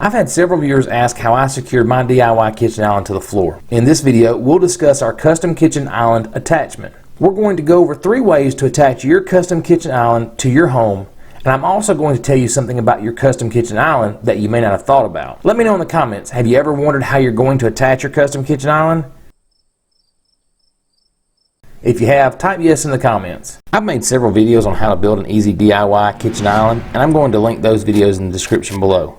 I've had several viewers ask how I secured my DIY kitchen island to the floor. In this video, we'll discuss our custom kitchen island attachment. We're going to go over 3 ways to attach your custom kitchen island to your home, and I'm also going to tell you something about your custom kitchen island that you may not have thought about. Let me know in the comments, have you ever wondered how you're going to attach your custom kitchen island? If you have, type yes in the comments. I've made several videos on how to build an easy DIY kitchen island, and I'm going to link those videos in the description below.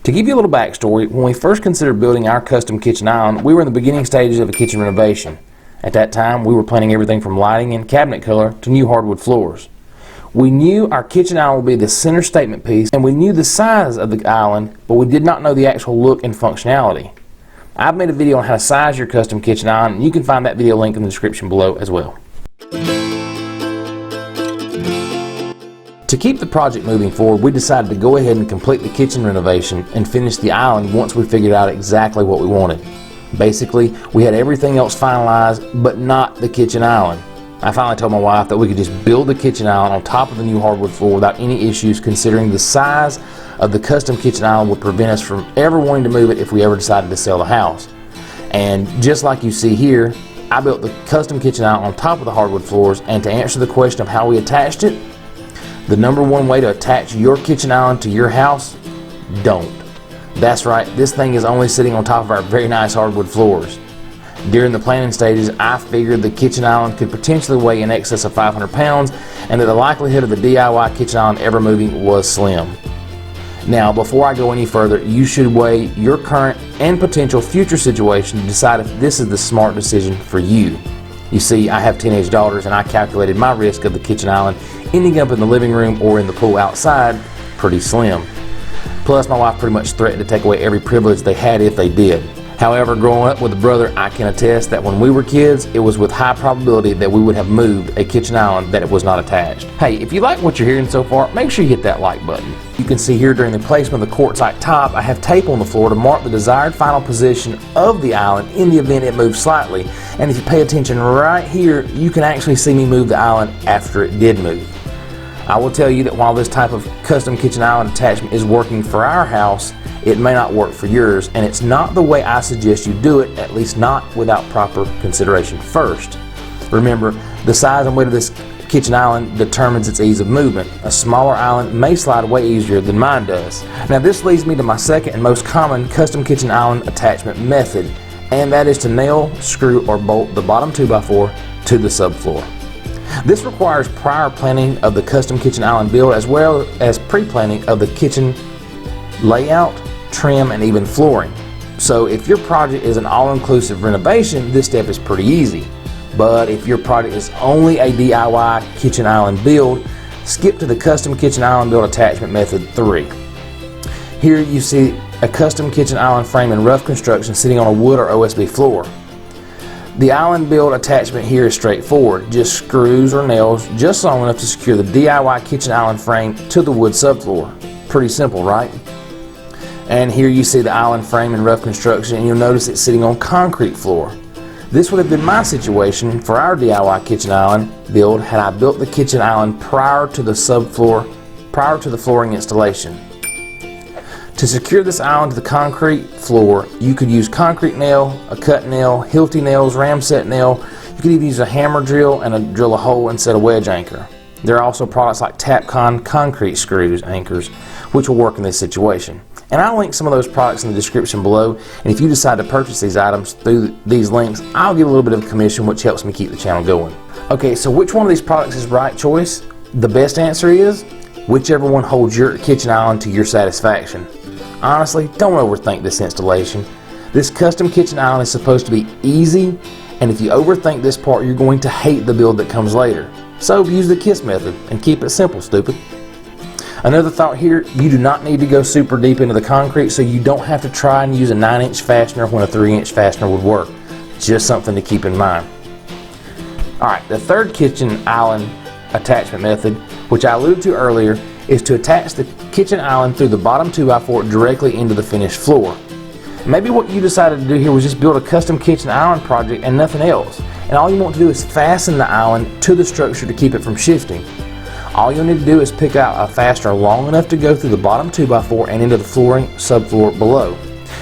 To give you a little backstory, when we first considered building our custom kitchen island, we were in the beginning stages of a kitchen renovation. At that time, we were planning everything from lighting and cabinet color to new hardwood floors. We knew our kitchen island would be the center statement piece, and we knew the size of the island, but we did not know the actual look and functionality. I've made a video on how to size your custom kitchen island, and you can find that video link in the description below as well. To keep the project moving forward, we decided to go ahead and complete the kitchen renovation and finish the island once we figured out exactly what we wanted. Basically, we had everything else finalized, but not the kitchen island. I finally told my wife that we could just build the kitchen island on top of the new hardwood floor without any issues, considering the size of the custom kitchen island would prevent us from ever wanting to move it if we ever decided to sell the house. And just like you see here, I built the custom kitchen island on top of the hardwood floors, and to answer the question of how we attached it, the #1 way to attach your kitchen island to your house, don't. That's right, this thing is only sitting on top of our very nice hardwood floors. During the planning stages, I figured the kitchen island could potentially weigh in excess of 500 pounds and that the likelihood of the DIY kitchen island ever moving was slim. Now, before I go any further, you should weigh your current and potential future situation to decide if this is the smart decision for you. You see, I have teenage daughters, and I calculated my risk of the kitchen island ending up in the living room or in the pool outside pretty slim. Plus, my wife pretty much threatened to take away every privilege they had if they did. However, growing up with a brother, I can attest that when we were kids, it was with high probability that we would have moved a kitchen island that it was not attached. Hey, if you like what you're hearing so far, make sure you hit that like button. You can see here during the placement of the quartzite top, I have tape on the floor to mark the desired final position of the island in the event it moves slightly. And if you pay attention right here, you can actually see me move the island after it did move. I will tell you that while this type of custom kitchen island attachment is working for our house, it may not work for yours, and it's not the way I suggest you do it, at least not without proper consideration first. Remember, the size and weight of this kitchen island determines its ease of movement. A smaller island may slide way easier than mine does. Now this leads me to my second and most common custom kitchen island attachment method, and that is to nail, screw, or bolt the bottom 2x4 to the subfloor. This requires prior planning of the custom kitchen island build as well as pre-planning of the kitchen layout, trim, and even flooring. So if your project is an all-inclusive renovation, this step is pretty easy. But if your project is only a DIY kitchen island build, skip to the custom kitchen island build attachment method 3. Here you see a custom kitchen island frame in rough construction sitting on a wood or OSB floor. The island build attachment here is straightforward, just screws or nails just long enough to secure the DIY kitchen island frame to the wood subfloor. Pretty simple, right? And here you see the island frame in rough construction, and you'll notice it's sitting on concrete floor. This would have been my situation for our DIY kitchen island build had I built the kitchen island prior to the subfloor, prior to the flooring installation. To secure this island to the concrete floor, you could use concrete nail, a cut nail, Hilti nails, Ramset nail. You could even use a hammer drill and drill a hole instead of wedge anchor. There are also products like Tapcon concrete screws anchors, which will work in this situation. And I'll link some of those products in the description below, and if you decide to purchase these items through these links, I'll get a little bit of a commission, which helps me keep the channel going. Okay, so which one of these products is the right choice? The best answer is whichever one holds your kitchen island to your satisfaction. Honestly, don't overthink this installation. This custom kitchen island is supposed to be easy, and if you overthink this part, you're going to hate the build that comes later. So use the KISS method and keep it simple, stupid. Another thought here, you do not need to go super deep into the concrete, so you don't have to try and use a 9-inch fastener when a 3-inch fastener would work. Just something to keep in mind. Alright, the third kitchen island attachment method, which I alluded to earlier, is to attach the kitchen island through the bottom 2x4 directly into the finished floor. Maybe what you decided to do here was just build a custom kitchen island project and nothing else, and all you want to do is fasten the island to the structure to keep it from shifting. All you'll need to do is pick out a fastener long enough to go through the bottom 2x4 and into the flooring subfloor below.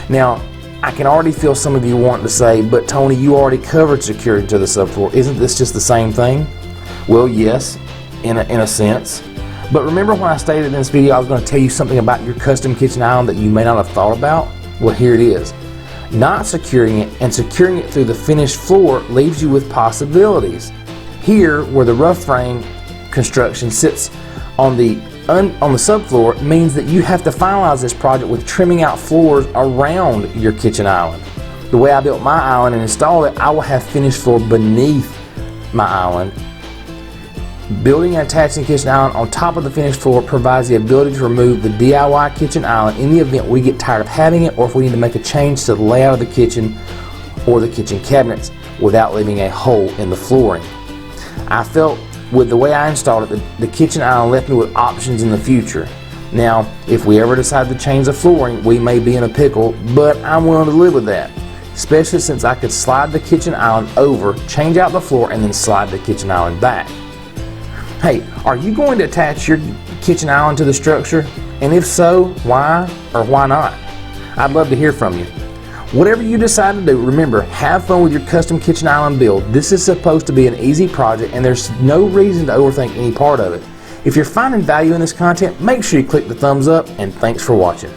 Now, I can already feel some of you wanting to say, but Tony, you already covered security to the subfloor. Isn't this just the same thing? Well, yes, in a sense. But remember when I stated in this video I was going to tell you something about your custom kitchen island that you may not have thought about? Well, here it is. Not securing it and securing it through the finished floor leaves you with possibilities. Here, where the rough frame construction sits on the subfloor, means that you have to finalize this project with trimming out floors around your kitchen island. The way I built my island and installed it, I will have finished floor beneath my island. Building and attaching the kitchen island on top of the finished floor provides the ability to remove the DIY kitchen island in the event we get tired of having it, or if we need to make a change to the layout of the kitchen or the kitchen cabinets without leaving a hole in the flooring. I felt with the way I installed it, the kitchen island left me with options in the future. Now, if we ever decide to change the flooring, we may be in a pickle, but I'm willing to live with that, especially since I could slide the kitchen island over, change out the floor, and then slide the kitchen island back. Hey, are you going to attach your kitchen island to the structure? And if so, why or why not? I'd love to hear from you. Whatever you decide to do, remember, have fun with your custom kitchen island build. This is supposed to be an easy project and there's no reason to overthink any part of it. If you're finding value in this content, make sure you click the thumbs up, and thanks for watching.